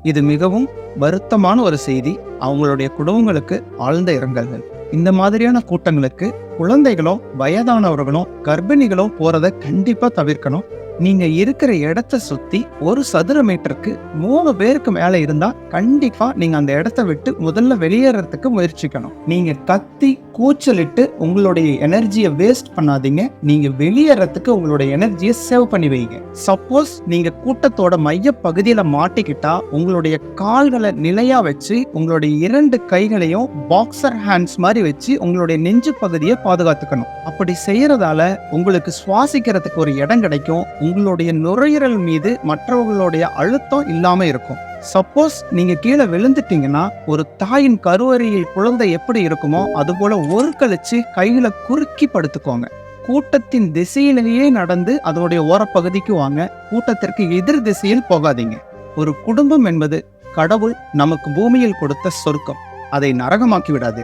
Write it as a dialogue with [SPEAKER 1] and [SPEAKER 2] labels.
[SPEAKER 1] இது மிகவும் வருத்தமான ஒரு செய்தி. அவங்களுடைய குடும்பங்களுக்கு ஆழ்ந்த இரங்கல்கள். இந்த மாதிரியான கூட்டங்களுக்கு குழந்தைகளோ வயதானவர்களோ கர்ப்பிணிகளோ போறதை கண்டிப்பா தவிர்க்கணும். நீங்க இருக்கிற இடத்த சுத்தி 1 சதுர மீட்டருக்கு 3 பேருக்கு மேல இருந்தா கண்டிப்பா நீங்க அந்த இடத்த விட்டு முதல்ல வெளியேறதுக்கு முயற்சிக்கணும். நீங்க கத்தி கூச்சலிட்டு உங்களுடைய எனர்ஜியை வேஸ்ட் பண்ணாதீங்க. நீங்க வெளியேறதுக்கு உங்களுடைய எனர்ஜியை சேவ் பண்ணி வைங்க. சப்போஸ் நீங்க கூட்டத்தோட மைய பகுதியில மாட்டிக்கிட்டா உங்களுடைய கால்களை நிலையா வச்சு உங்களுடைய 2 கைகளையும் பாக்ஸர் ஹேண்ட்ஸ் மாதிரி வச்சு உங்களுடைய நெஞ்சு பகுதியை பாதுகாத்துக்கணும். அப்படி செய்யறதால உங்களுக்கு சுவாசிக்கிறதுக்கு ஒரு இடம் கிடைக்கும். உங்களுடைய நுரையீரல் மீது மற்றவர்களுடைய அழுத்தம் இல்லாம இருக்கும். சப்போஸ் நீங்க கீழே விழுந்துட்டீங்கன்னா ஒரு தாயின் கருவறையில் குழந்தை எப்படி இருக்குமோ அது போல ஒரு கழிச்சு கையில குறுக்கி படுத்துக்கோங்க. கூட்டத்தின் திசையிலேயே நடந்து அதனுடைய ஓரப்பகுதிக்கு வாங்க. கூட்டத்திற்கு எதிர் திசையில் போகாதீங்க. ஒரு குடும்பம் என்பது கடவுள் நமக்கு பூமியில் கொடுத்த சொர்க்கம். அதை நரகமாக்கி விடாது.